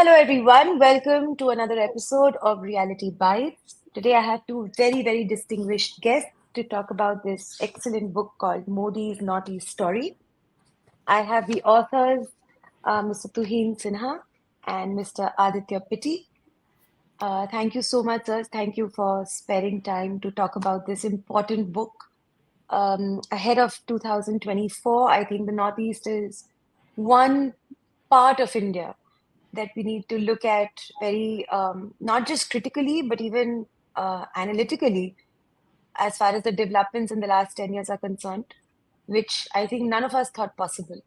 Hello, everyone. Welcome to another episode of Reality Bytes. Today, I have two very, very distinguished guests to talk about this excellent book called Modi's Northeast Story. I have the authors, Mr. Tuhin Sinha and Mr. Aditya Pittie. Thank you so much, sir. Thank you for sparing time to talk about this important book. Ahead of 2024, I think the Northeast is one part of India that we need to look at very, not just critically, but even analytically as far as the developments in the last 10 years are concerned, which I think none of us thought possible.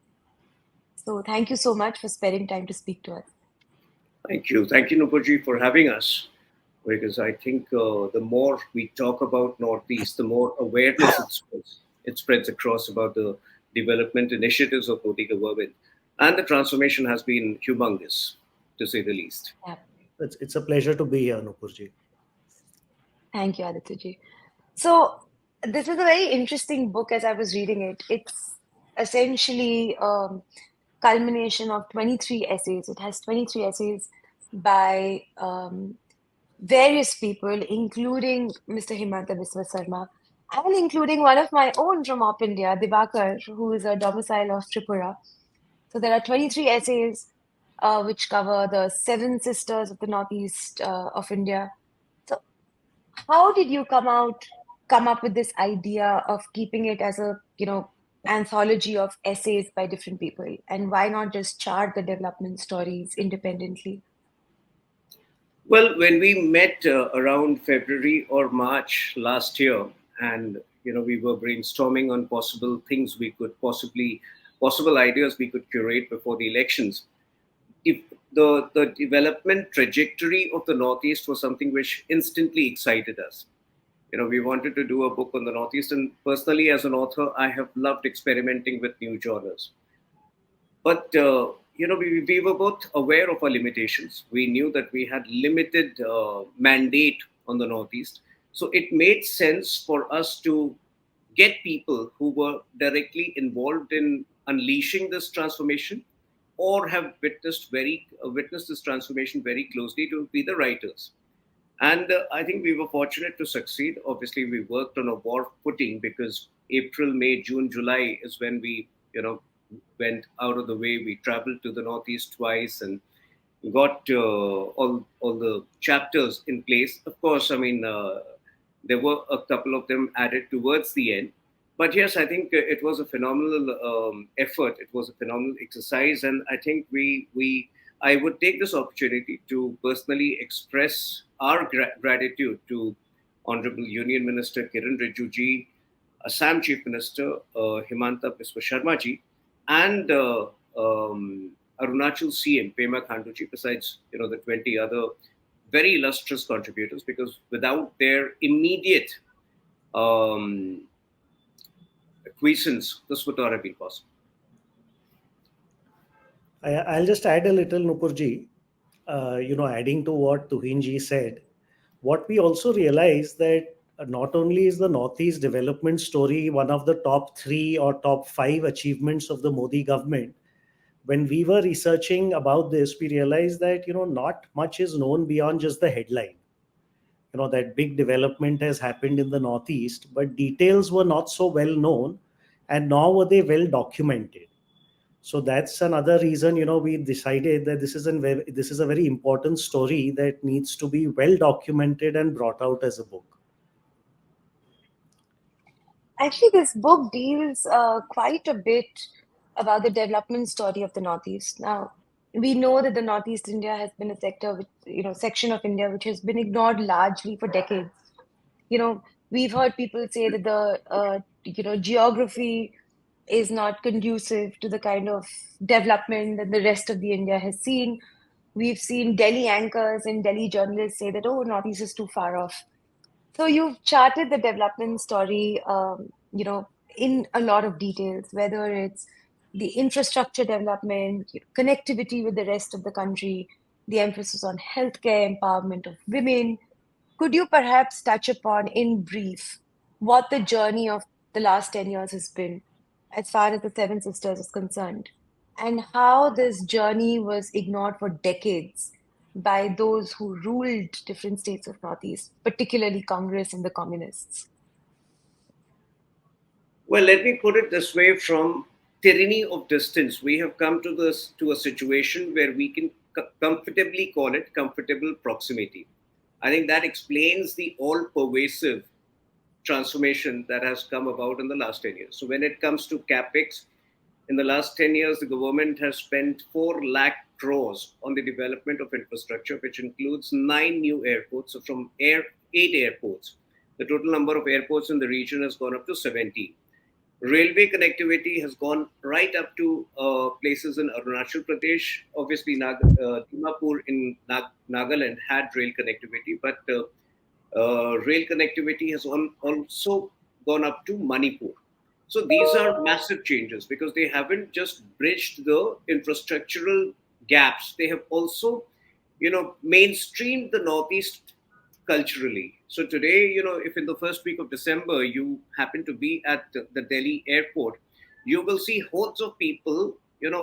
So thank you so much for sparing time to speak to us. Thank you. Thank you, Nupur Ji, for having us. Because I think the more we talk about Northeast, the more awareness it spreads across about the development initiatives of Modi government. And the transformation has been humongous, to say the least. Yeah. It's a pleasure to be here, Nupurji. Thank you, Aditya ji. So this is a very interesting book as I was reading it. It's essentially culmination of 23 essays. It has 23 essays by various people, including Mr. Himanta Biswa Sarma, and including one of my own from Op India, Dibakar, who is a domicile of Tripura. So there are 23 essays which cover the seven sisters of the northeast of India. So how did you come up with this idea of keeping it as a, anthology of essays by different people? And why not just chart the development stories independently? Well, when we met around February or March last year, and we were brainstorming on possible things we could possible ideas we could curate before the elections. If the development trajectory of the Northeast was something which instantly excited us. We wanted to do a book on the Northeast, and personally, as an author, I have loved experimenting with new genres. But we were both aware of our limitations. We knew that we had limited mandate on the Northeast, so it made sense for us to get people who were directly involved in unleashing this transformation, or have witnessed this transformation very closely, to be the writers. And I think we were fortunate to succeed. Obviously, we worked on a war footing because April, May, June, July is when we, went out of the way. We traveled to the Northeast twice and got all the chapters in place. Of course, I mean, there were a couple of them added towards the end. But yes, I think it was a phenomenal effort. It was a phenomenal exercise, and I think I would take this opportunity to personally express our gratitude to Honorable Union Minister Kiren Rijuju, Assam Chief Minister Himanta Biswa Sharma ji, and Arunachal CM Pema Khanduji, besides the 20 other very illustrious contributors, because without their immediate acquiescence, this would not have been possible. I'll just add a little, Nupurji. Adding to what Tuhinji said, what we also realized that not only is the Northeast development story one of the top 3 or top 5 achievements of the Modi government, when we were researching about this, we realized that, not much is known beyond just the headline. That big development has happened in the Northeast, but details were not so well known, and nor were they well documented. So that's another reason, we decided that this is a very important story that needs to be well documented and brought out as a book. Actually, this book deals quite a bit about the development story of the Northeast. Now, we know that the Northeast India has been a section of India which has been ignored largely for decades. We've heard people say that the geography is not conducive to the kind of development that the rest of the India has seen. We've seen Delhi anchors and Delhi journalists say that, oh, Northeast is too far off. So you've charted the development story, in a lot of details, whether it's the infrastructure development, connectivity with the rest of the country, the emphasis on healthcare, empowerment of women. Could you perhaps touch upon, in brief, what the journey of the last 10 years has been as far as the Seven Sisters is concerned? and how this journey was ignored for decades by those who ruled different states of Northeast, particularly Congress and the communists. Well, let me put it this way: from tyranny of distance, we have come to a situation where we can comfortably call it comfortable proximity. I think that explains the all-pervasive transformation that has come about in the last 10 years. So when it comes to capex, in the last 10 years, the government has spent 4 lakh crores on the development of infrastructure, which includes 9 new airports. So from 8 airports, the total number of airports in the region has gone up to 17. Railway connectivity has gone right up to places in Arunachal Pradesh. Obviously, Dimapur in Nagaland had rail connectivity, but rail connectivity has also gone up to Manipur. So these are massive changes because they haven't just bridged the infrastructural gaps; they have also, mainstreamed the Northeast culturally. So today, if in the first week of December you happen to be at the Delhi airport, you will see hordes of people,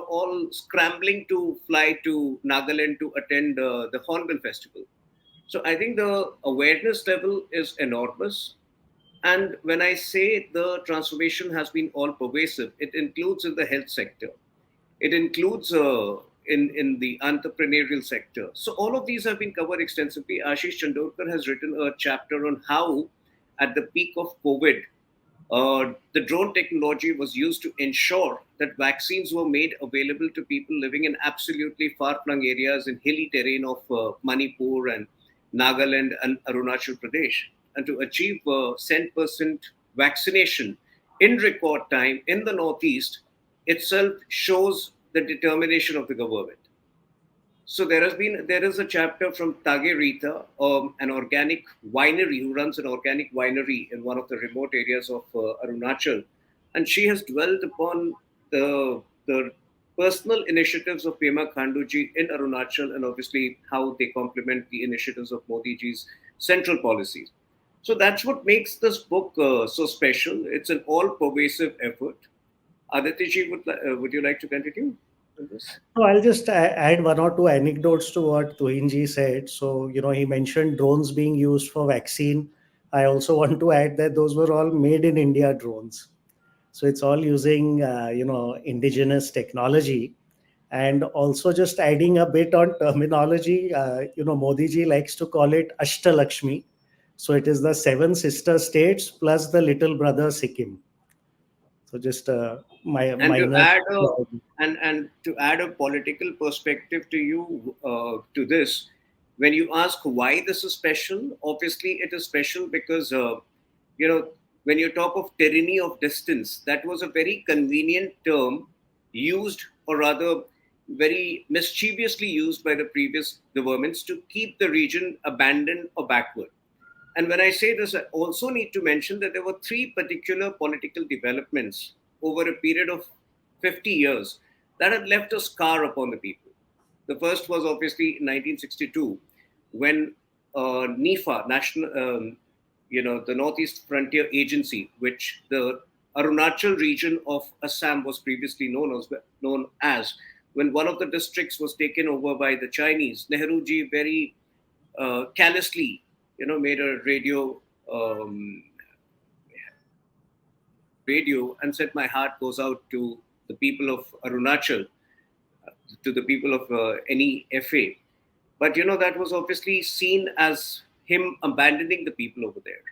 all scrambling to fly to Nagaland to attend the Hornbill Festival. So I think the awareness level is enormous. And when I say the transformation has been all pervasive, it includes in the health sector. It includes in the entrepreneurial sector. So all of these have been covered extensively. Ashish Chandorkar has written a chapter on how, at the peak of COVID, the drone technology was used to ensure that vaccines were made available to people living in absolutely far-flung areas in hilly terrain of Manipur and Nagaland and Arunachal Pradesh. And to achieve 100% vaccination in record time in the Northeast itself shows the determination of the government. So there is a chapter from Tage Rita, an organic winery who runs an organic winery in one of the remote areas of Arunachal, and she has dwelt upon the personal initiatives of Pema Khanduji in Arunachal, and obviously how they complement the initiatives of Modi ji's central policies. So that's what makes this book so special. It's an all-pervasive effort. Aditya ji, would you like to continue on this? No, I'll just add one or two anecdotes to what Tuhinji said. So, he mentioned drones being used for vaccine. I also want to add that those were all made in India drones. So it's all using, indigenous technology. And also just adding a bit on terminology, Modi ji likes to call it Ashtalakshmi. So it is the seven sister states plus the little brother Sikkim. So just my And to minor. add a and to add a political perspective to you to this, when you ask why this is special, obviously it is special because you know when you talk of tyranny of distance, that was a very convenient term used, or rather very mischievously used by the previous governments to keep the region abandoned or backward. And when I say this, I also need to mention that there were three particular political developments over a period of 50 years that had left a scar upon the people. The first was obviously in 1962, when NIFA, the Northeast Frontier Agency, which the Arunachal region of Assam was previously known as, when one of the districts was taken over by the Chinese, Nehruji very callously, made a um, radio and said, "My heart goes out to the people of Arunachal, to the people of any FA." But that was obviously seen as him abandoning the people over there.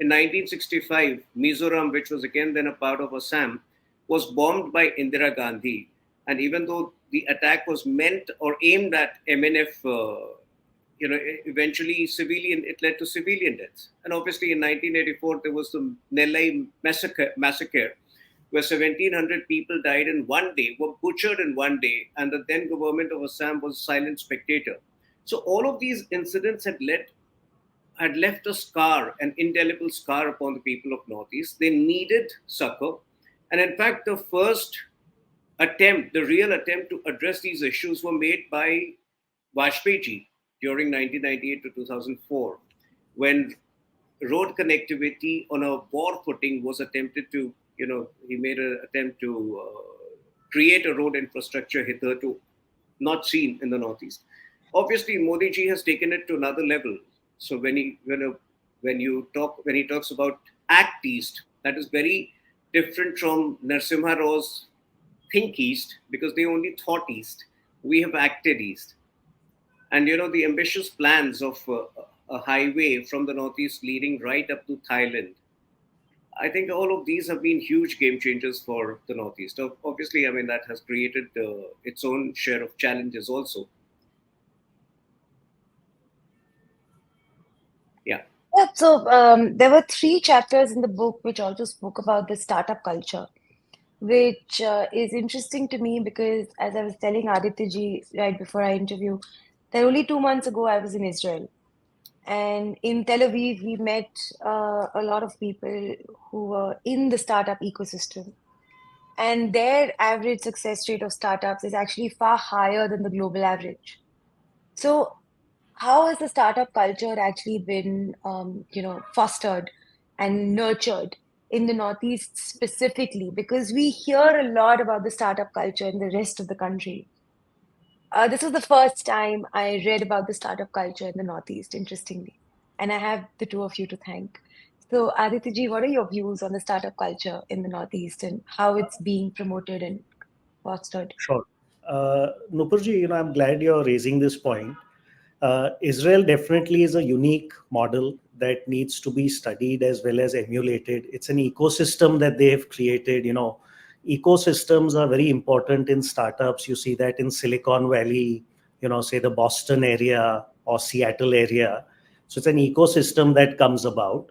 In 1965, Mizoram, which was again then a part of Assam, was bombed by Indira Gandhi. And even though the attack was meant or aimed at MNF, eventually it led to civilian deaths. And obviously in 1984, there was the Nellai massacre where 1,700 people died in one day, were butchered in one day, and the then government of Assam was a silent spectator. So all of these incidents had left a scar, an indelible scar upon the people of Northeast. They needed succor. And in fact, the first the real attempt to address these issues were made by Vajpayee ji during 1998 to 2004, when road connectivity on a war footing was attempted to, he made an attempt to create a road infrastructure hitherto not seen in the Northeast. Obviously, Modi ji has taken it to another level. So when he talks about Act East, that is very different from Narsimha Raw's Think East, because they only thought East. We have acted East. And the ambitious plans of a highway from the Northeast leading right up to Thailand. I think all of these have been huge game changers for the Northeast. Obviously, I mean, that has created its own share of challenges also. Yeah. Yeah, so there were three chapters in the book which also spoke about the startup culture, which is interesting to me because, as I was telling Aditya ji right before our interview, that only 2 months ago I was in Israel. And in Tel Aviv, we met a lot of people who were in the startup ecosystem. And their average success rate of startups is actually far higher than the global average. So, how has the startup culture actually been, fostered and nurtured in the Northeast specifically? Because we hear a lot about the startup culture in the rest of the country. This was the first time I read about the startup culture in the Northeast, interestingly. And I have the two of you to thank. So, Aditya ji, what are your views on the startup culture in the Northeast and how it's being promoted and fostered? Sure. Nupurji, I'm glad you're raising this point. Israel definitely is a unique model that needs to be studied as well as emulated. It's an ecosystem that they have created. Ecosystems are very important in startups. You see that in Silicon Valley, say the Boston area or Seattle area. So it's an ecosystem that comes about.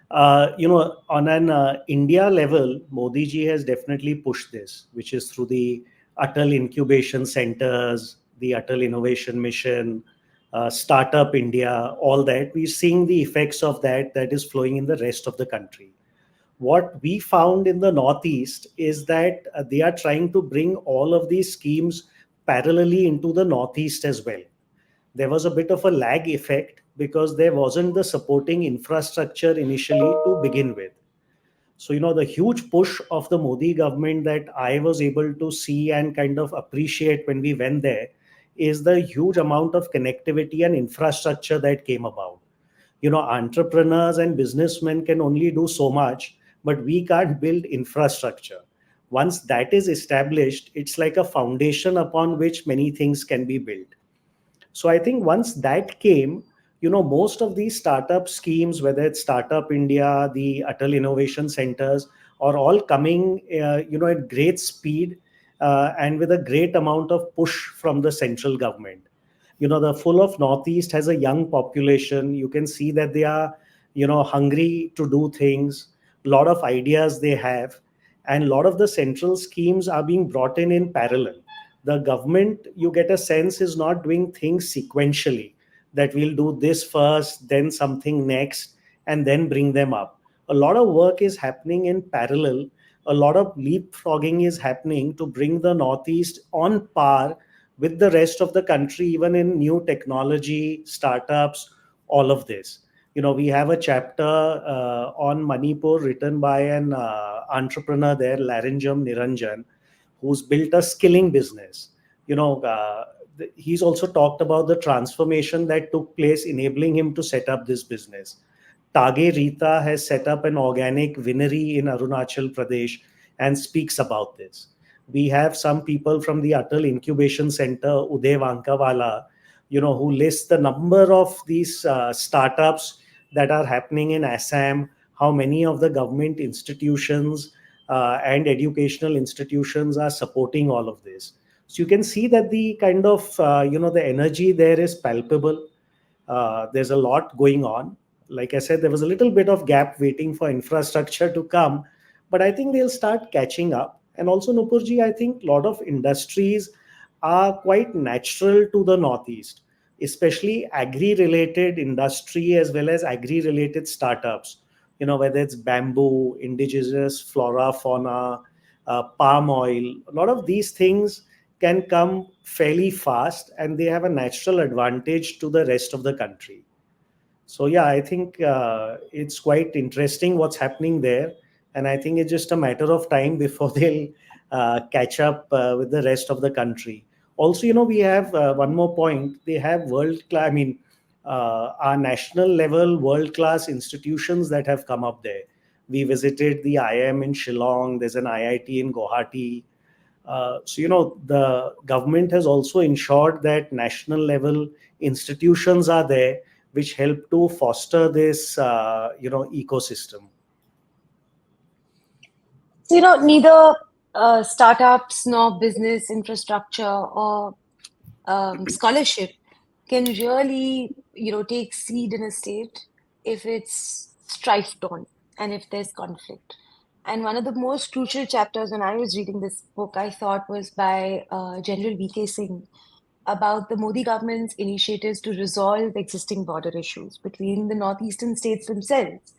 On an India level, Modi ji has definitely pushed this, which is through the Atal Incubation Centers, the Atal Innovation Mission, Startup India, all that. We're seeing the effects of that is flowing in the rest of the country. What we found in the Northeast is that they are trying to bring all of these schemes parallelly into the Northeast as well. There was a bit of a lag effect because there wasn't the supporting infrastructure initially to begin with. So, the huge push of the Modi government that I was able to see and kind of appreciate when we went there is the huge amount of connectivity and infrastructure that came about. Entrepreneurs and businessmen can only do so much, but we can't build infrastructure. Once that is established, it's like a foundation upon which many things can be built. So I think once that came, most of these startup schemes, whether it's Startup India, the Atal Innovation Centers, are all coming, at great speed and with a great amount of push from the central government. The full of Northeast has a young population. You can see that they are, hungry to do things. A lot of ideas they have, and a lot of the central schemes are being brought in parallel. The government, you get a sense, is not doing things sequentially, that we'll do this first, then something next, and then bring them up. A lot of work is happening in parallel. A lot of leapfrogging is happening to bring the Northeast on par with the rest of the country, even in new technology, startups, all of this. We have a chapter on Manipur written by an entrepreneur there, Larinjam Niranjan, who's built a skilling business. He's also talked about the transformation that took place, enabling him to set up this business. Tage Rita has set up an organic winery in Arunachal Pradesh and speaks about this. We have some people from the Atal Incubation Center, Uday Vankawala, who lists the number of these startups that are happening in Assam, how many of the government institutions and educational institutions are supporting all of this. So you can see that the kind of, the energy there is palpable. There's a lot going on. Like I said, there was a little bit of gap waiting for infrastructure to come, but I think they'll start catching up. And also, Nupurji, I think a lot of industries are quite natural to the Northeast, especially agri-related industry as well as agri-related startups. Whether it's bamboo, indigenous flora, fauna, palm oil, a lot of these things can come fairly fast and they have a natural advantage to the rest of the country. So yeah, I think it's quite interesting what's happening there. And I think it's just a matter of time before they'll catch up with the rest of the country. Also, we have one more point. They have world class, I mean, our national level world class institutions that have come up there. We visited the IIM in Shillong, there's an IIT in Guwahati. So, the government has also ensured that national level institutions are there which help to foster this, ecosystem. So, neither startups nor business infrastructure or scholarship can really, take seed in a state if it's strifed on and if there's conflict. And one of the most crucial chapters when I was reading this book, I thought, was by General V.K. Singh about the Modi government's initiatives to resolve existing border issues between the northeastern states themselves.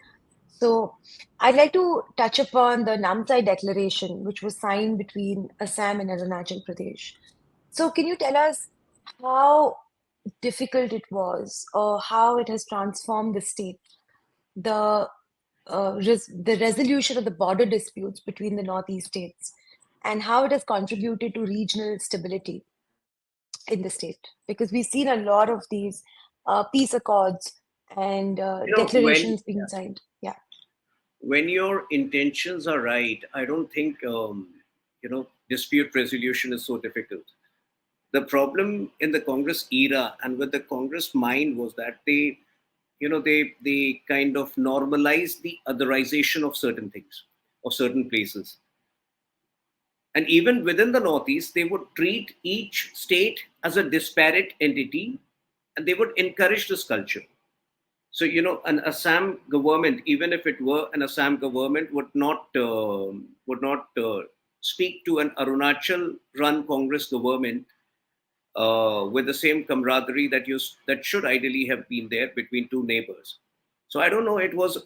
So, I'd like to touch upon the Namsai Declaration, which was signed between Assam and Arunachal Pradesh. So, can you tell us how difficult it was, or how it has transformed the state, the the resolution of the border disputes between the Northeast states, and how it has contributed to regional stability in the state? Because we've seen a lot of these peace accords and You know, when declarations being signed. Yeah. when your intentions are right, I don't think dispute resolution is so difficult. The problem in the Congress era and with the Congress mind was that they kind of normalized the otherization of certain things, of certain places. And even within the Northeast, they would treat each state as a disparate entity, and they would encourage this culture. So, an Assam government, even if it were an Assam government, would not speak to an Arunachal-run Congress government with the same camaraderie that should ideally have been there between two neighbors. So I don't know. It was.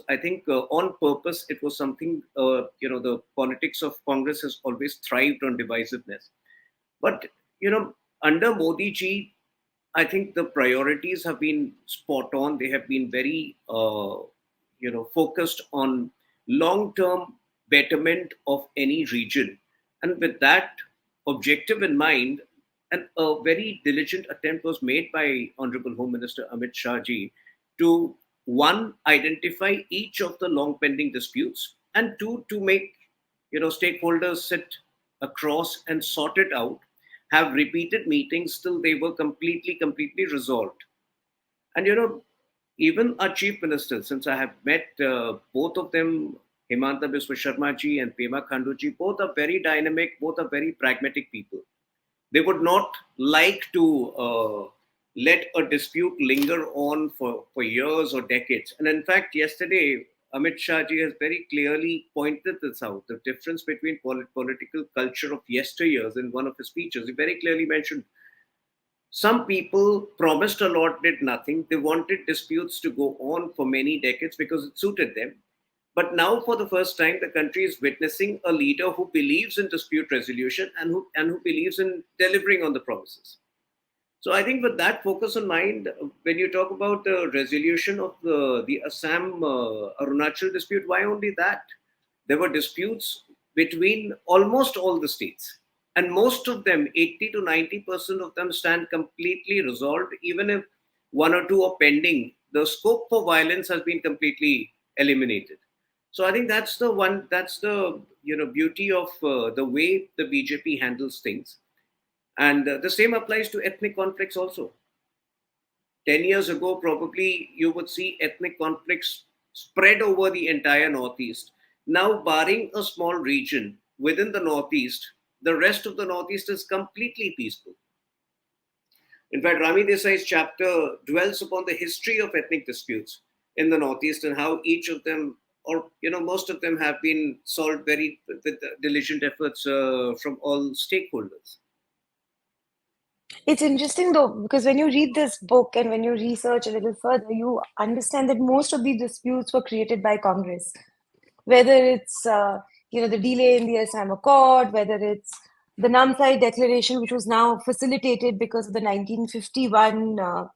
I think on purpose. It was something. The politics of Congress has always thrived on divisiveness. But under Modi ji, I think the priorities have been spot on. They have been very, focused on long-term betterment of any region, and with that objective in mind, and a very diligent attempt was made by Honorable Home Minister Amit Shah ji to one identify each of the long-pending disputes, and two to make stakeholders sit across and sort it out, have repeated meetings till they were completely resolved. And even our chief minister, since I have met both of them, Himanta Biswa Sharma ji and Pema Khandu ji, both are very dynamic, both are very pragmatic people. They would not like to let a dispute linger on for years or decades. And in fact, yesterday, Amit Shah ji has very clearly pointed this out, the difference between political culture of yesteryears in one of his speeches. He very clearly mentioned some people promised a lot, did nothing. They wanted disputes to go on for many decades because it suited them. But now, for the first time, the country is witnessing a leader who believes in dispute resolution and who believes in delivering on the promises. So I think with that focus in mind, when you talk about the resolution of the Assam Arunachal dispute, why only that? There were disputes between almost all the states. And most of them, 80 to 90% of them, stand completely resolved. Even if one or two are pending, the scope for violence has been completely eliminated. So I think that's the beauty of the way the BJP handles things. And the same applies to ethnic conflicts also. 10 years ago, probably you would see ethnic conflicts spread over the entire Northeast. Now, barring a small region within the Northeast, the rest of the Northeast is completely peaceful. In fact, Rami Desai's chapter dwells upon the history of ethnic disputes in the Northeast and how each of them, or most of them, have been solved very with diligent efforts from all stakeholders. It's interesting though, because when you read this book and when you research a little further, you understand that most of these disputes were created by Congress. Whether it's the delay in the Assam Accord, whether it's the Namsai Declaration, which was now facilitated because of the 1951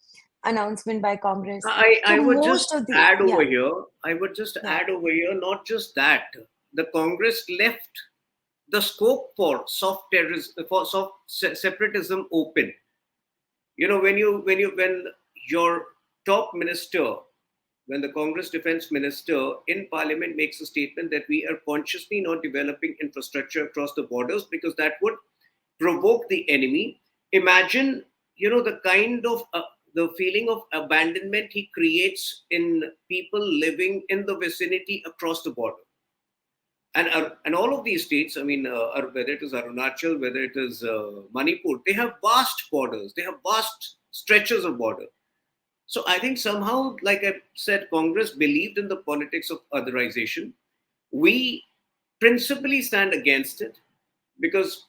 announcement by Congress. So I would most just of the, add over yeah, here. I would just yeah, add over here. Not just that, the Congress left the scope for soft terrorism, for soft separatism open. When your top minister, when the Congress defense minister in parliament makes a statement that we are consciously not developing infrastructure across the borders because that would provoke the enemy. Imagine, the kind of the feeling of abandonment he creates in people living in the vicinity across the border. And all of these states, I mean, whether it is Arunachal, whether it is Manipur, they have vast borders. They have vast stretches of border. So I think somehow, like I said, Congress believed in the politics of otherization. We principally stand against it because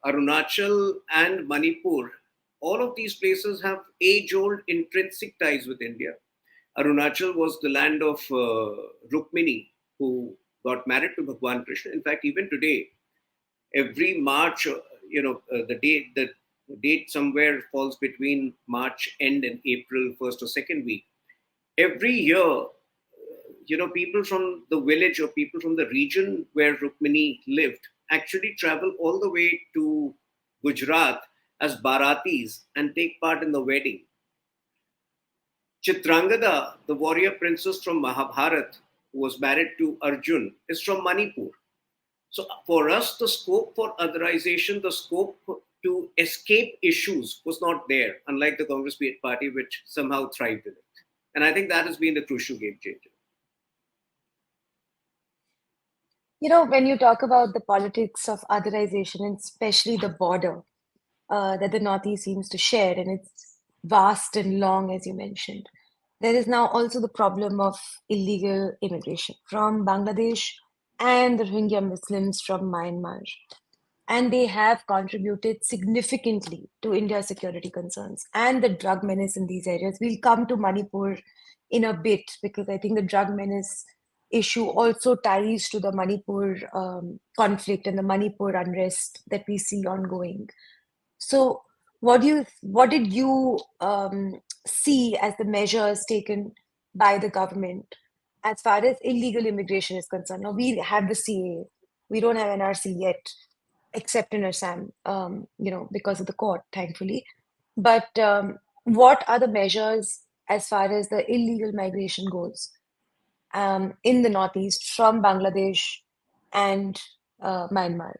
Arunachal and Manipur, all of these places have age-old intrinsic ties with India. Arunachal was the land of Rukmini, who got married to Bhagwan Krishna. In fact, even today, every March, the date somewhere falls between March end and April first or second week. Every year, people from the village or people from the region where Rukmini lived actually travel all the way to Gujarat as Baratis and take part in the wedding. Chitrangada, the warrior princess from Mahabharat, who was married to Arjun, is from Manipur. So for us, the scope for otherization, the scope to escape issues was not there, unlike the Congress party, which somehow thrived in it. And I think that has been the crucial game changer. when you talk about the politics of otherization, and especially the border that the Northeast seems to share, and it's vast and long, as you mentioned, there is now also the problem of illegal immigration from Bangladesh and the Rohingya Muslims from Myanmar. And they have contributed significantly to India's security concerns and the drug menace in these areas. We'll come to Manipur in a bit because I think the drug menace issue also ties to the Manipur conflict and the Manipur unrest that we see ongoing. So, what did you see as the measures taken by the government as far as illegal immigration is concerned? Now, we have the CA, we don't have NRC yet, except in Assam, because of the court, thankfully. But what are the measures as far as the illegal migration goes in the Northeast from Bangladesh and Myanmar?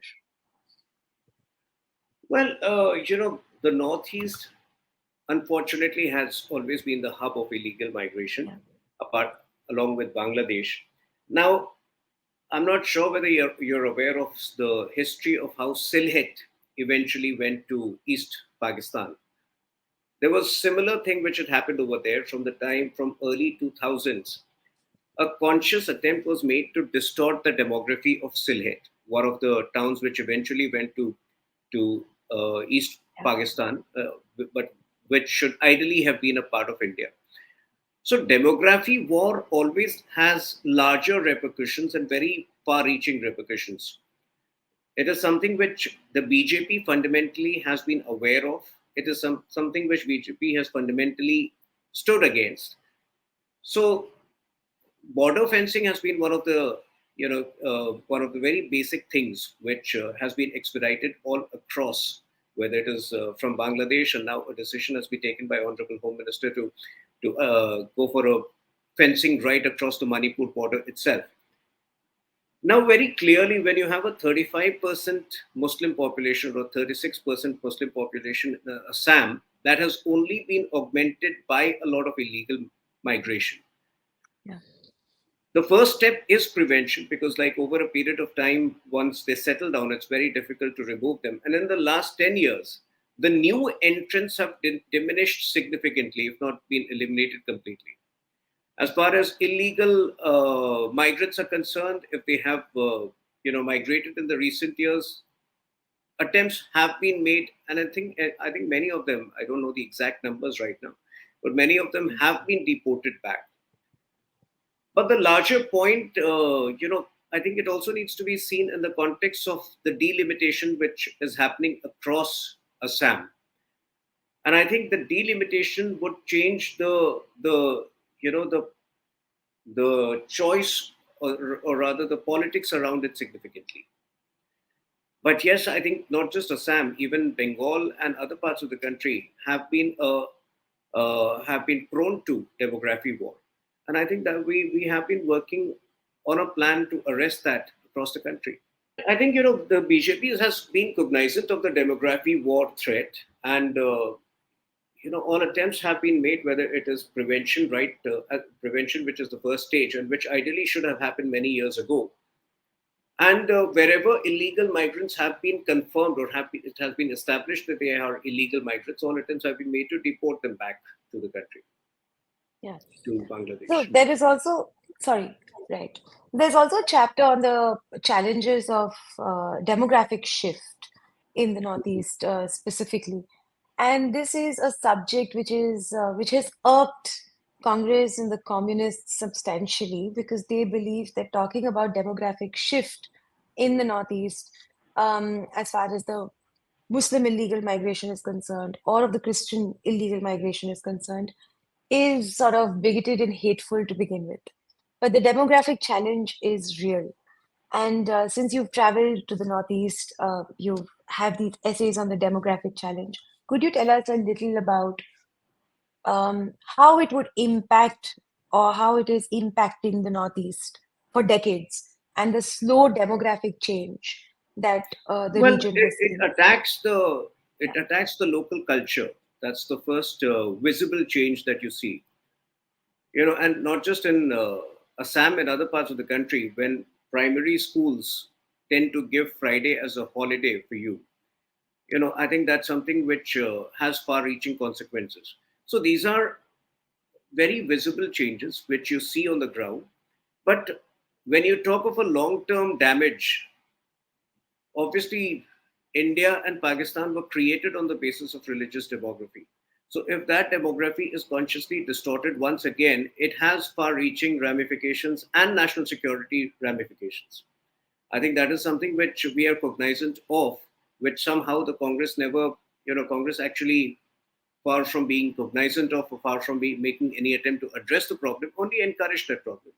Well, the Northeast, unfortunately, has always been the hub of illegal migration, Yeah. apart along with Bangladesh. Now, I'm not sure whether you're aware of the history of how Sylhet eventually went to East Pakistan. There was similar thing which had happened over there from early 2000s. A conscious attempt was made to distort the demography of Sylhet, one of the towns which eventually went to East Yeah. Pakistan, but which should ideally have been a part of India. So demography war always has larger repercussions and very far-reaching repercussions. It is something which the BJP fundamentally has been aware of. It is something which BJP has fundamentally stood against. So border fencing has been one of the very basic things which has been expedited all across, whether it is from Bangladesh, and now a decision has been taken by Honorable Home Minister to go for a fencing right across the Manipur border itself. Now, very clearly, when you have a 35% Muslim population or 36% Muslim population in Assam, that has only been augmented by a lot of illegal migration. Yeah. The first step is prevention because, like, over a period of time, once they settle down, it's very difficult to remove them. And in the last 10 years, the new entrants have diminished significantly, if not been eliminated completely. As far as illegal migrants are concerned, if they have migrated in the recent years, attempts have been made, and I think many of them, I don't know the exact numbers right now, but many of them have been deported back. But the larger point, I think it also needs to be seen in the context of the delimitation which is happening across Assam. And I think the delimitation would change the you know the choice, or rather the politics around it significantly. But yes, I think not just Assam, even Bengal and other parts of the country have been prone to demography war, and I think that we have been working on a plan to arrest that across the country. I think the BJP has been cognizant of the demography war threat, and all attempts have been made, whether it is prevention, right? Prevention, which is the first stage, and which ideally should have happened many years ago. And wherever illegal migrants have been confirmed, or it has been established that they are illegal migrants, all attempts have been made to deport them back to the country, Yeah. to So Bangladesh. there is also, sorry, right. There's also a chapter on the challenges of demographic shift in the Northeast specifically. And this is a subject which has irked Congress and the communists substantially because they believe that talking about demographic shift in the Northeast, as far as the Muslim illegal migration is concerned, or of the Christian illegal migration is concerned, is sort of bigoted and hateful to begin with. But the demographic challenge is real. And since you've traveled to the Northeast, you have these essays on the demographic challenge. Could you tell us a little about how it would impact or how it is impacting the Northeast for decades and the slow demographic change that the Well, region it, has it seen? attacks the it Yeah. attacks the local culture. That's the first visible change that you see. And not just in Assam and other parts of the country, when primary schools tend to give Friday as a holiday for you. I think that's something which has far-reaching consequences. So these are very visible changes which you see on the ground. But when you talk of a long-term damage, obviously India and Pakistan were created on the basis of religious demography. So if that demography is consciously distorted once again, it has far-reaching ramifications and national security ramifications. I think that is something which we are cognizant of, which somehow the Congress never, Congress actually, far from being cognizant of, or far from making any attempt to address the problem, only encouraged that problem.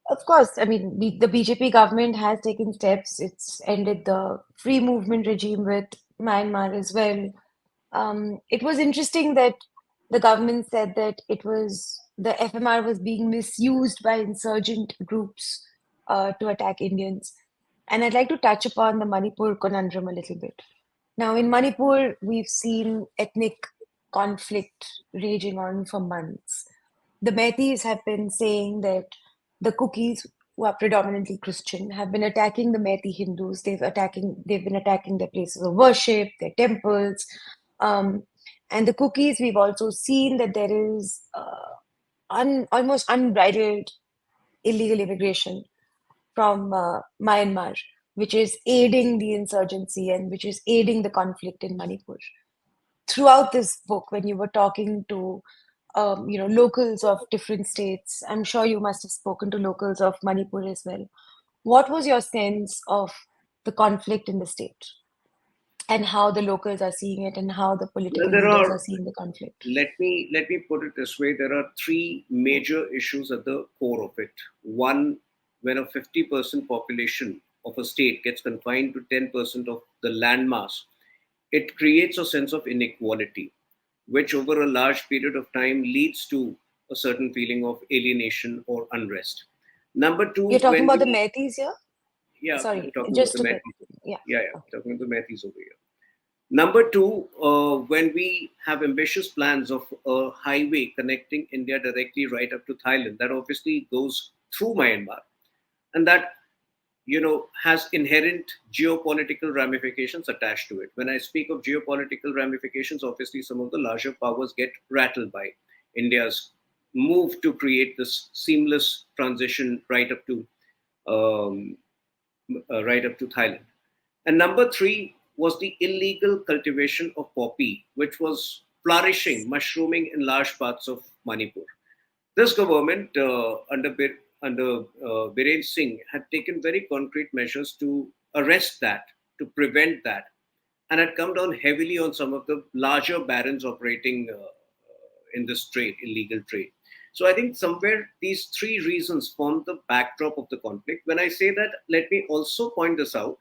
Of course, I mean, the BJP government has taken steps. It's ended the free movement regime with Myanmar as well. It was interesting that the government said that the FMR was being misused by insurgent groups to attack Indians. And I'd like to touch upon the Manipur conundrum a little bit. Now, in Manipur, we've seen ethnic conflict raging on for months. The Metis have been saying that the Kukis, who are predominantly Christian, have been attacking the Metis Hindus. They've been attacking their places of worship, their temples. Um, and the Kukis, we've also seen that there is almost unbridled illegal immigration from Myanmar, which is aiding the insurgency and which is aiding the conflict in Manipur. Throughout this book, when you were talking to locals of different states, I'm sure you must have spoken to locals of Manipur as well. What was your sense of the conflict in the state and how the locals are seeing it and how the Well, political there leaders are are seeing the conflict? let me put it this way: there are three major issues at the core of it. One, when a 50% population of a state gets confined to 10% of the landmass, it creates a sense of inequality, which over a large period of time leads to a certain feeling of alienation or unrest. Number You're two, talking when about the we Metis here? yeah, I'm Sorry, talking about just the to get, Metis. yeah. Yeah, Okay. talking about the Metis over here. Number two, when we have ambitious plans of a highway connecting India directly right up to Thailand, that obviously goes through Myanmar, and that has inherent geopolitical ramifications attached to it. When I speak of geopolitical ramifications, obviously some of the larger powers get rattled by India's move to create this seamless transition um, right up to Thailand. And number three was the illegal cultivation of poppy, which was flourishing, mushrooming in large parts of Manipur. This government, under Biren Singh, had taken very concrete measures to arrest that, to prevent that, and had come down heavily on some of the larger barons operating in this trade, illegal trade. So I think somewhere these three reasons form the backdrop of the conflict. When I say that, let me also point this out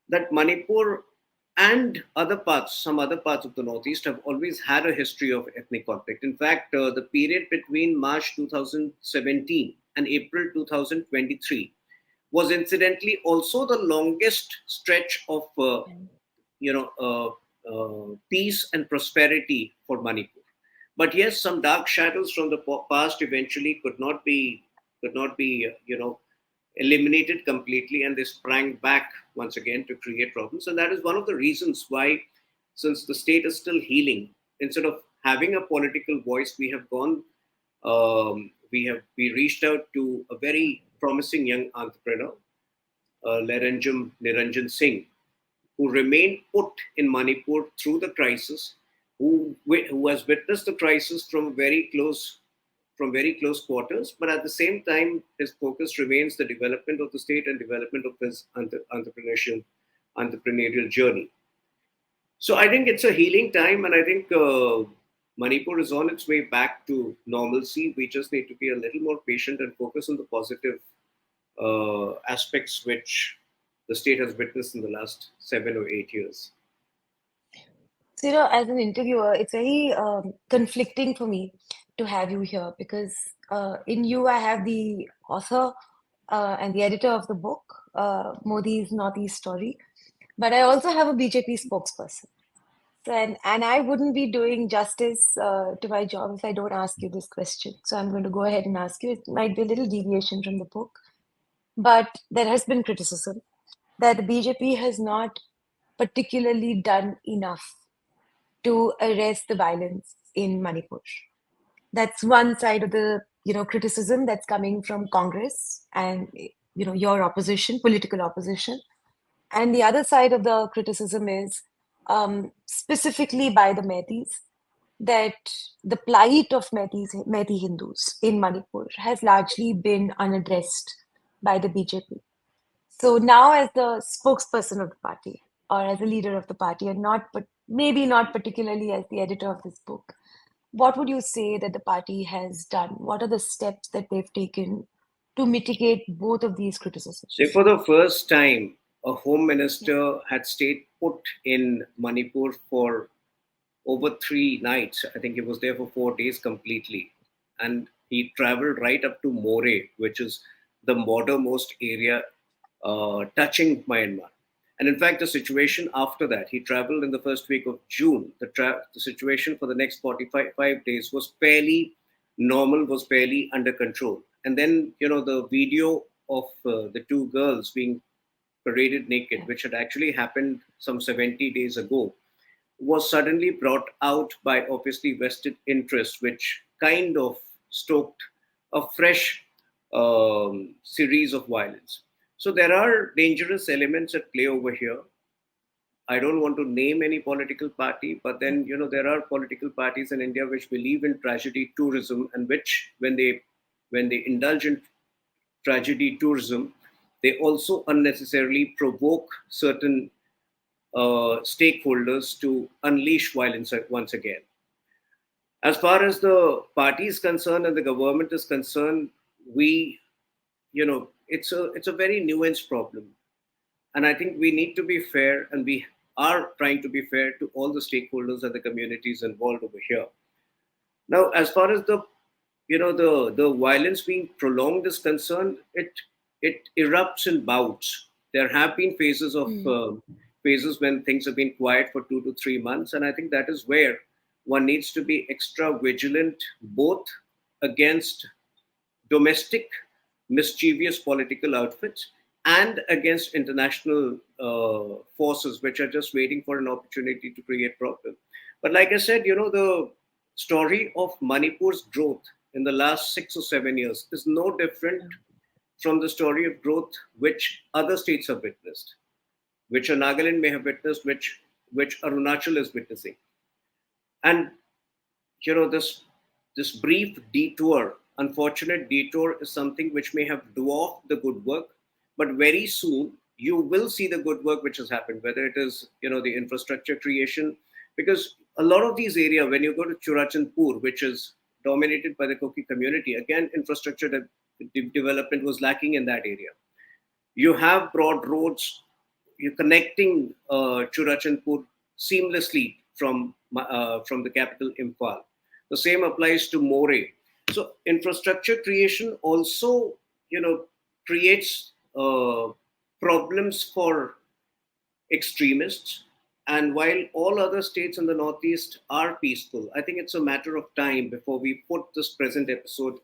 that Manipur and other parts, some other parts of the Northeast have always had a history of ethnic conflict. In fact, the period between March 2017 and April 2023 was incidentally also the longest stretch of peace and prosperity for Manipur. But yes, some dark shadows from the past eventually could not be eliminated completely, and they sprang back once again to create problems. And that is one of the reasons why, since the state is still healing, instead of having a political voice, we have gone, we reached out to a very promising young entrepreneur, Niranjan Singh, who remained put in Manipur through the crisis, who has witnessed the crisis from very close quarters, but at the same time, his focus remains the development of the state and development of his entrepreneurial journey. So I think it's a healing time, and I think Manipur is on its way back to normalcy. We just need to be a little more patient and focus on the positive aspects which the state has witnessed in the last 7 or 8 years. So, as an interviewer, it's very conflicting for me to have you here because in you, I have the author and the editor of the book, Modi's Northeast Story, but I also have a BJP spokesperson. So, and I wouldn't be doing justice to my job if I don't ask you this question. So I'm going to go ahead and ask you. It might be a little deviation from the book, but there has been criticism that the BJP has not particularly done enough to arrest the violence in Manipur. That's one side of the criticism that's coming from Congress and your opposition, political opposition, and the other side of the criticism is specifically by the Metis that the plight of Metis Hindus in Manipur has largely been unaddressed by the BJP. So now, as the spokesperson of the party or as a leader of the party, and maybe not particularly as the editor of this book, what would you say that the party has done? What are the steps that they've taken to mitigate both of these criticisms? So for the first time, a home minister had stayed put in Manipur for over 3 nights. I think he was there for 4 days completely. And he traveled right up to More, which is the bordermost area touching Myanmar. And in fact, the situation after that, he traveled in the first week of June. The situation for the next 45 days was fairly normal, was fairly under control. And then, the video of the 2 girls being paraded naked, which had actually happened some 70 days ago, was suddenly brought out by obviously vested interests, which kind of stoked a fresh series of violence. So there are dangerous elements at play over here. I don't want to name any political party, but then, there are political parties in India which believe in tragedy tourism, and which, when they indulge in tragedy tourism, they also unnecessarily provoke certain stakeholders to unleash violence once again. As far as the party is concerned and the government is concerned, it's a very nuanced problem. And I think we need to be fair, and we are trying to be fair to all the stakeholders and the communities involved over here. Now, as far as the violence being prolonged is concerned, it erupts in bouts. There have been phases when things have been quiet for 2 to 3 months, and I think that is where one needs to be extra vigilant, both against domestic mischievous political outfits and against international forces which are just waiting for an opportunity to create problems. But like I said, the story of Manipur's growth in the last 6 or 7 years is no different from the story of growth which other states have witnessed, which Nagaland may have witnessed, which Arunachal is witnessing. And this brief detour, unfortunate detour, is something which may have dwarfed the good work, but very soon you will see the good work which has happened, whether it is, the infrastructure creation, because a lot of these areas, when you go to Churachandpur, which is dominated by the Koki community, again, infrastructure development was lacking in that area. You have broad roads, you're connecting Churachandpur seamlessly from the capital Imphal. The same applies to More. So infrastructure creation also, creates problems for extremists. And while all other states in the Northeast are peaceful, I think it's a matter of time before we put this present episode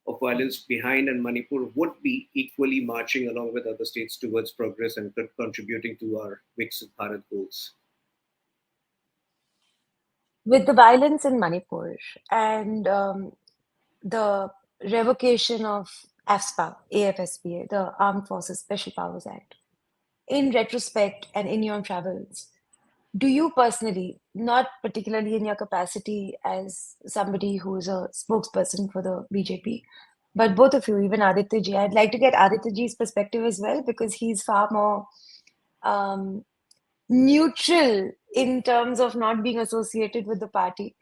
of violence behind, and Manipur would be equally marching along with other states towards progress and contributing to our Viksit Bharat goals. With the violence in Manipur and the revocation of AFSPA, the Armed Forces Special Powers Act, in retrospect and in your travels, do you personally, not particularly in your capacity as somebody who is a spokesperson for the BJP, but both of you, even Aditya ji, I'd like to get Aditya ji's perspective as well because he's far more um, neutral in terms of not being associated with the party.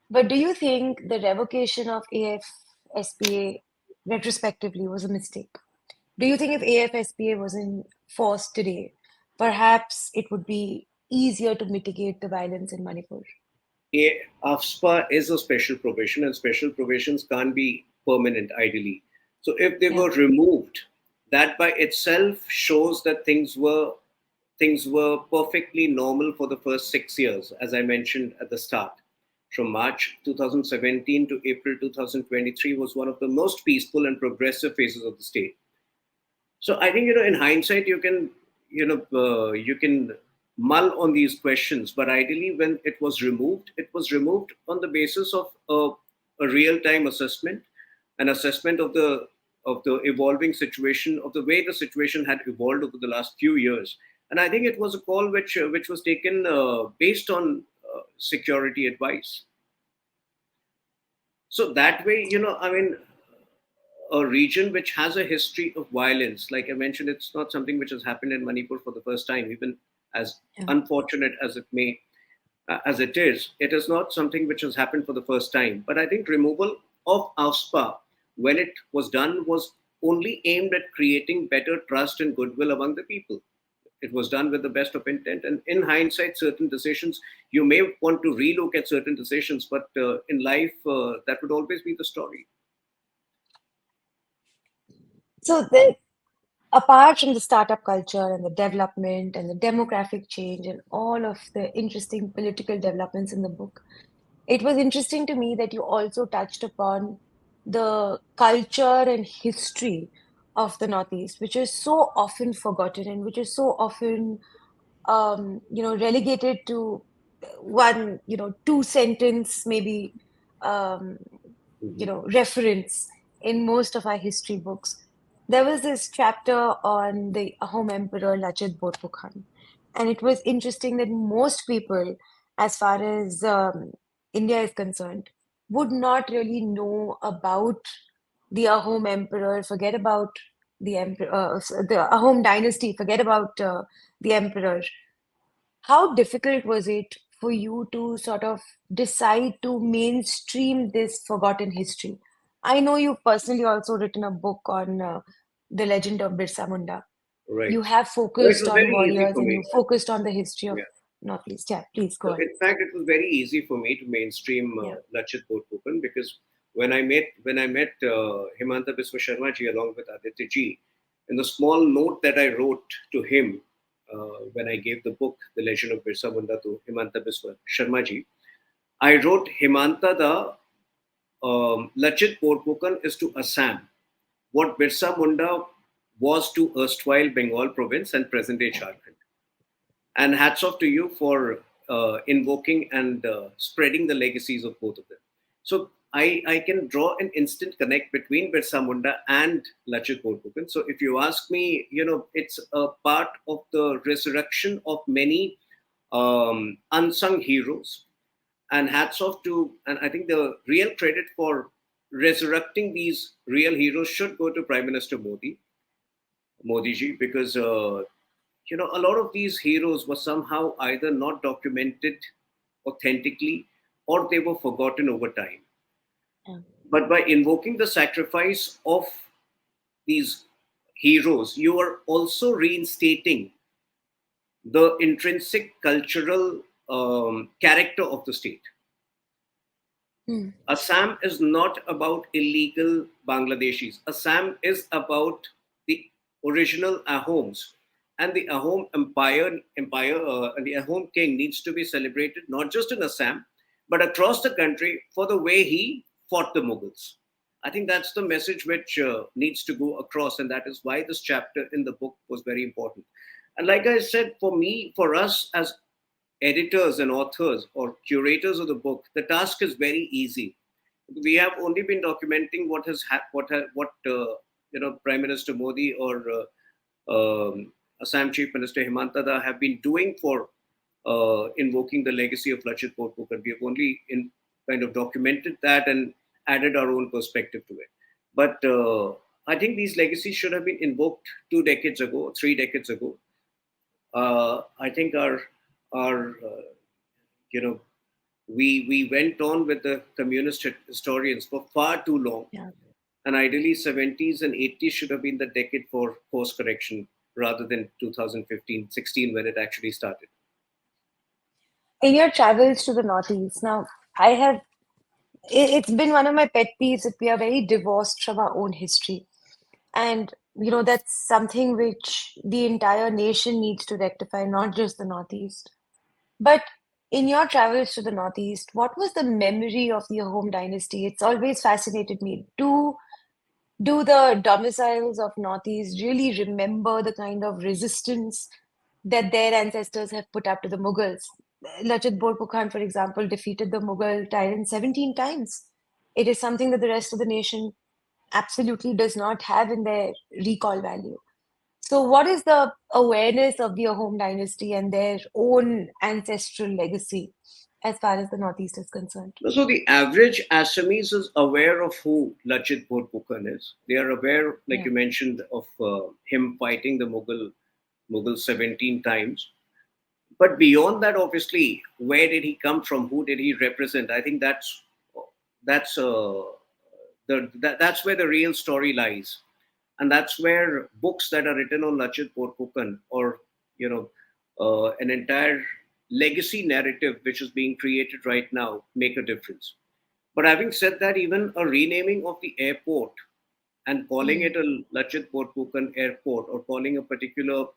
But do you think the revocation of AFSPA retrospectively was a mistake? Do you think if AFSPA was in force today, perhaps it would be easier to mitigate the violence in Manipur? AFSPA is a special provision, and special provisions can't be permanent, ideally. So if they Yeah. were removed, that by itself shows that things were perfectly normal for the first 6 years, as I mentioned at the start. From March 2017 to April 2023 was one of the most peaceful and progressive phases of the state. So I think, in hindsight, you can mull on these questions, but ideally, when it was removed on the basis of a real-time assessment, an assessment of the evolving situation, of the way the situation had evolved over the last few years. And I think it was a call which was taken based on security advice. So that way, I mean, a region which has a history of violence, like I mentioned, it's not something which has happened in Manipur for the first time, even as Yeah. unfortunate as as it is not something which has happened for the first time. But I think removal of AFSPA, when it was done, was only aimed at creating better trust and goodwill among the people. It was done with the best of intent. And in hindsight, certain decisions, you may want to relook at certain decisions, but in life, that would always be the story. So then, apart from the startup culture and the development and the demographic change and all of the interesting political developments in the book, it was interesting to me that you also touched upon the culture and history of the Northeast, which is so often forgotten and which is so often, relegated to one, two sentence, maybe, um, Mhm. reference in most of our history books. There was this chapter on the Ahom Emperor Lachit Borpukhan, and it was interesting that most people, as far as India is concerned, would not really know about the Ahom Emperor, forget about the Ahom dynasty, forget about the emperor. How difficult was it for you to sort of decide to mainstream this forgotten history? I know you've personally also written a book on the legend of Birsa Munda. Right. You have So it focused was on very easy warriors for and me. you focused on the history of Yeah. Northeast. Yeah, please go So on. in fact, it was very easy for me to mainstream Yeah. Lachit Borphukan, because when I met Himanta Biswa Sharma ji along with Aditya ji, in the small note that I wrote to him when I gave the book The Legend of Birsa Munda to Himanta Biswa Sharma ji, I wrote Himanta the Lachit Borphukan is to Assam what Birsa Munda was to erstwhile Bengal province and present day Jharkhand. And hats off to you for invoking and spreading the legacies of both of them. So I can draw an instant connect between Birsa Munda and Lachit Borphukan. So if you ask me, it's a part of the resurrection of many unsung heroes. And hats off to, and I think the real credit for resurrecting these real heroes should go to Prime Minister Modi ji, because a lot of these heroes were somehow either not documented authentically or they were forgotten over time. Yeah. But by invoking the sacrifice of these heroes, you are also reinstating the intrinsic cultural character of the state. Hmm. Assam is not about illegal Bangladeshis. Assam is about the original Ahoms. And the Ahom and the Ahom king needs to be celebrated not just in Assam, but across the country for the way he fought the Mughals. I think that's the message which needs to go across, and that is why this chapter in the book was very important. And like I said, for me, for us as editors and authors or curators of the book, the task is very easy. We have only been documenting what has Prime Minister Modi or Assam Chief Minister Himanta have been doing for invoking the legacy of Lachit Borphukan. We have only kind of documented that and added our own perspective to it. But I think these legacies should have been invoked 2 decades ago, 3 decades ago. I think our we went on with the communist historians for far too long, Yeah. and ideally 70s and 80s should have been the decade for course correction rather than 2015-16 when it actually started. In your travels to the Northeast, now I have it's been one of my pet peeves that we are very divorced from our own history. And, that's something which the entire nation needs to rectify, not just the Northeast. But in your travels to the Northeast, what was the memory of the home dynasty? It's always fascinated me. Do the domiciles of Northeast really remember the kind of resistance that their ancestors have put up to the Mughals? Lachit Borphukan, for example, defeated the Mughal tyrant 17 times. It is something that the rest of the nation absolutely does not have in their recall value. So, what is the awareness of the Ahom dynasty and their own ancestral legacy as far as the Northeast is concerned? So the average Assamese is aware of who Lachit Borphukan is. They are aware, like Yeah. you mentioned, of him fighting the Mughal 17 times. But beyond that, obviously, where did he come from? Who did he represent? I think that's that's where the real story lies, and that's where books that are written on Lachit Borphukan or an entire legacy narrative which is being created right now make a difference. But having said that, even a renaming of the airport and calling Mm. it a Lachit Borphukan airport or calling a particular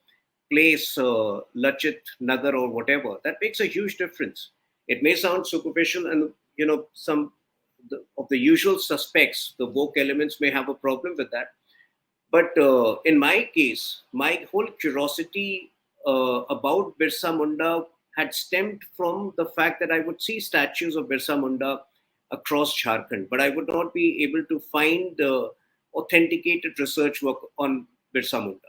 place Lachit Nagar or whatever, that makes a huge difference. It may sound superficial, and some of the usual suspects, the woke elements, may have a problem with that. But in my case, my whole curiosity about Birsa Munda had stemmed from the fact that I would see statues of Birsa Munda across Jharkhand, but I would not be able to find authenticated research work on Birsa Munda.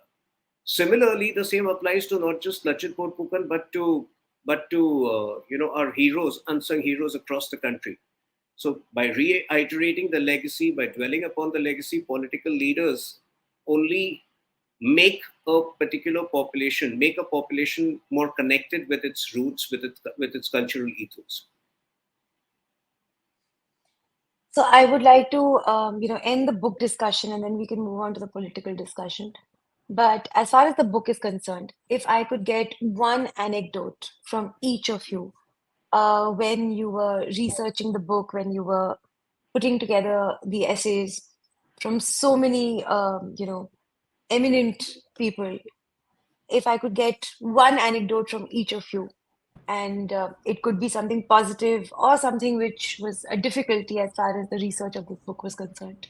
Similarly, the same applies to not just Lachit Borphukan, but to our heroes, unsung heroes across the country. So by reiterating the legacy, by dwelling upon the legacy, political leaders only make a population more connected with its roots, with its cultural ethos. So I would like to, end the book discussion and then we can move on to the political discussion. But as far as the book is concerned, if I could get one anecdote from each of you, when you were researching the book, when you were putting together the essays from so many, eminent people, if I could get one anecdote from each of you, and it could be something positive or something which was a difficulty as far as the research of this book was concerned.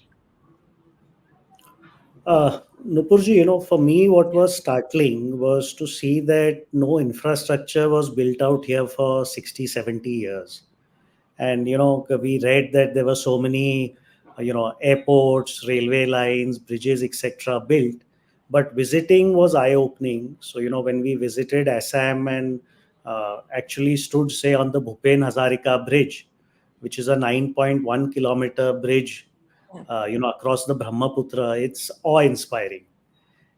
Nupurji, for me, what was startling was to see that no infrastructure was built out here for 60, 70 years. And, we read that there were so many, airports, railway lines, bridges, etc. built. But visiting was eye-opening. So, when we visited Assam and actually stood, say, on the Bhupen Hazarika Bridge, which is a 9.1 kilometer bridge, Yeah. across the Brahmaputra, it's awe-inspiring.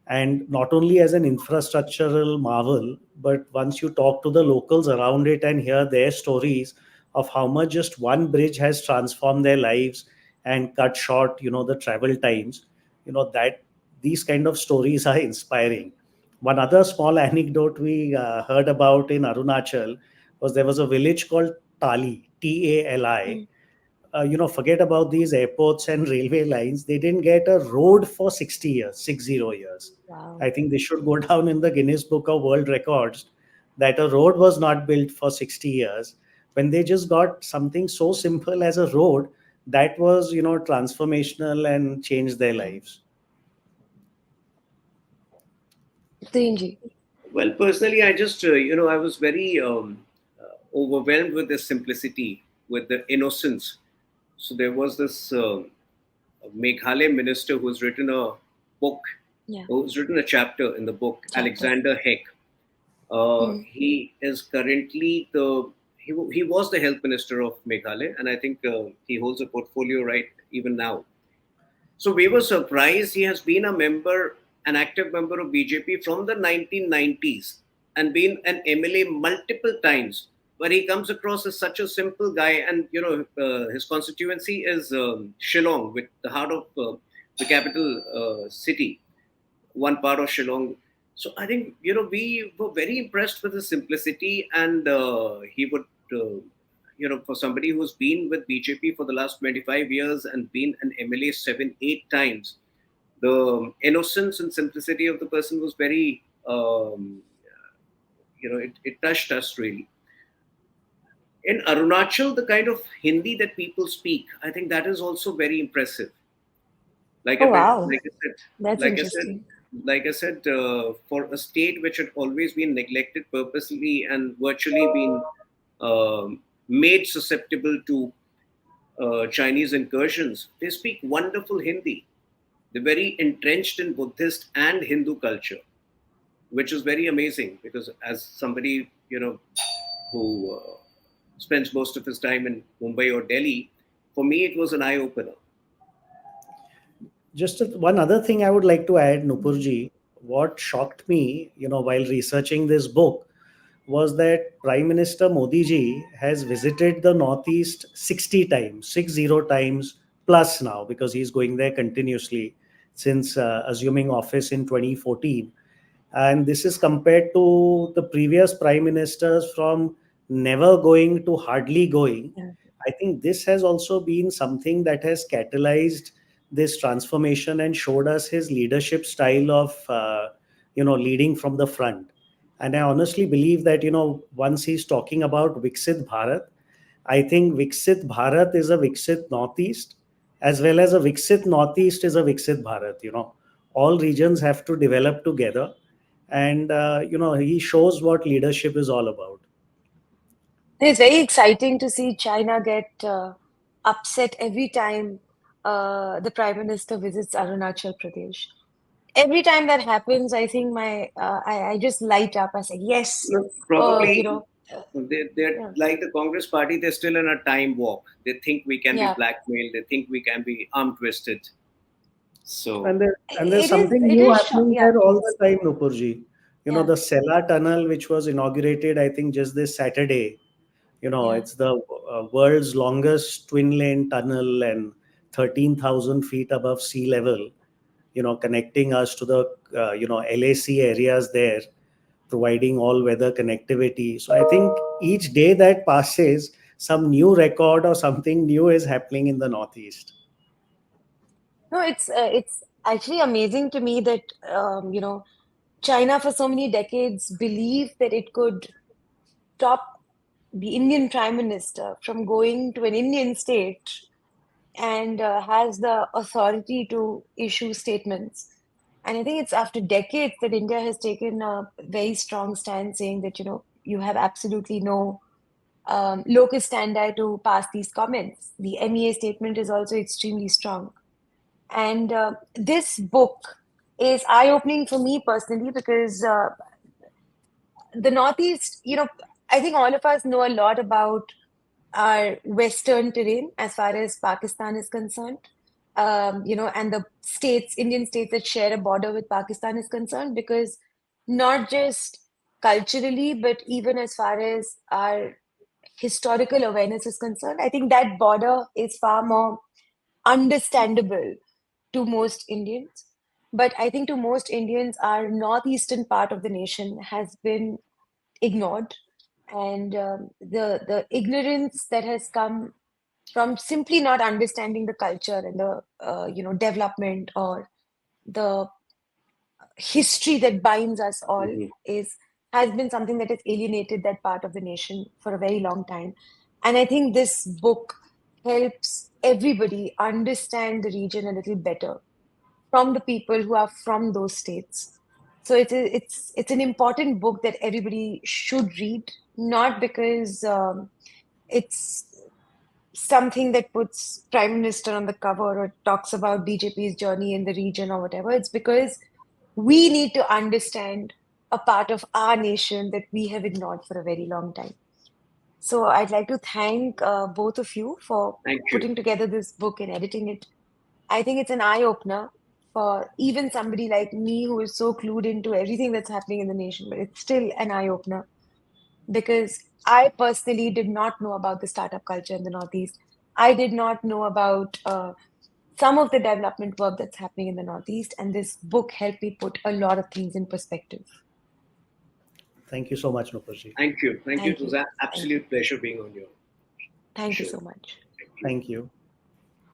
And not only as an infrastructural marvel, but once you talk to the locals around it and hear their stories of how much just one bridge has transformed their lives and cut short, the travel times, that these kind of stories are inspiring. One other small anecdote we heard about in Arunachal was there was a village called Tali, Tali. Mm. Forget about these airports and railway lines. They didn't get a road for 60 years, 60 years. Wow. I think they should go down in the Guinness Book of World Records that a road was not built for 60 years when they just got something so simple as a road that was, transformational and changed their Mm. lives. Tuhin. Well, personally, I just, I was very overwhelmed with the simplicity, with the innocence. So there was this Meghalaya minister who's written a book, Yeah. who's written a chapter in the book, Chapter. Alexander Heck. Mm. He is currently he was the health minister of Meghalaya, and I think he holds a portfolio right even now. So we were surprised. He has been a member, an active member of BJP from the 1990s and been an MLA multiple times. But he comes across as such a simple guy, and his constituency is Shillong, with the heart of the capital city, one part of Shillong. So I think we were very impressed with his simplicity, and he would for somebody who's been with BJP for the last 25 years and been an MLA 7, 8 times, the innocence and simplicity of the person was very it touched us really. In Arunachal, the kind of Hindi that people speak, I think that is also very impressive. Like I Oh, men- wow. That's like I said, interesting. for a state which had always been neglected purposely and virtually been made susceptible to Chinese incursions, they speak wonderful Hindi. They're very entrenched in Buddhist and Hindu culture, which is very amazing because as somebody who spends most of his time in Mumbai or Delhi, for me it was an eye opener. Just one other thing I would like to add, Nupurji, what shocked me, while researching this book was that Prime Minister Modi ji has visited the Northeast 60 times, 60 times plus now, because he's going there continuously since assuming office in 2014. And this is compared to the previous prime ministers from never going to hardly going. Yeah. I think this has also been something that has catalyzed this transformation and showed us his leadership style of leading from the front. And I honestly believe that once he's talking about Viksit Bharat, I think Viksit Bharat is a Viksit Northeast, as well as a Viksit Northeast is a Viksit Bharat. All regions have to develop together, and he shows what leadership is all about. It's very exciting to see China get upset every time the Prime Minister visits Arunachal Pradesh. Every time that happens, I think I just light up. I say, yes, No, probably uh, they're yeah, like the Congress party, they're still in a time warp. They think we can be yeah. blackmailed, they think we can be arm twisted. So And there's something It new is shock. happening Yeah, there all the please. time, Nupurji. Yeah, The Sela Tunnel, which was inaugurated, I think, just this Saturday. yeah. It's the world's longest twin lane tunnel and 13,000 feet above sea level, connecting us to the, LAC areas there, providing all weather connectivity. So I think each day that passes, some new record or something new is happening in the Northeast. No, it's actually amazing to me that China for so many decades believed that it could stop the Indian Prime Minister from going to an Indian state and has the authority to issue statements. And I think it's after decades that India has taken a very strong stand saying that, you have absolutely no locus standi to pass these comments. The MEA statement is also extremely strong. And this book is eye-opening for me personally because the Northeast, I think all of us know a lot about our Western terrain as far as Pakistan is concerned. and the Indian states that share a border with Pakistan is concerned, because not just culturally, but even as far as our historical awareness is concerned, I think that border is far more understandable to most Indians. But I think to most Indians, our northeastern part of the nation has been ignored, and the ignorance that has come from simply not understanding the culture and the development or the history that binds us all Mhm. has been something that has alienated that part of the nation for a very long time. And I think this book helps everybody understand the region a little better from the people who are from those states. So it's an important book that everybody should read, not because it's something that puts Prime Minister on the cover or talks about BJP's journey in the region or whatever. It's because we need to understand a part of our nation that we have ignored for a very long time. So I'd like to thank both of you for Thank you. putting together this book and editing it. I think it's an eye-opener for even somebody like me who is so clued into everything that's happening in the nation, but it's still an eye-opener because I personally did not know about the startup culture in the Northeast. I did not know about some of the development work that's happening in the Northeast, and this book helped me put a lot of things in perspective. Thank you so much, Nupurji. Thank you. Thank you. It Thank was you. an Thank you. absolute pleasure being on your Thank you show. so much. Thank you. Thank you.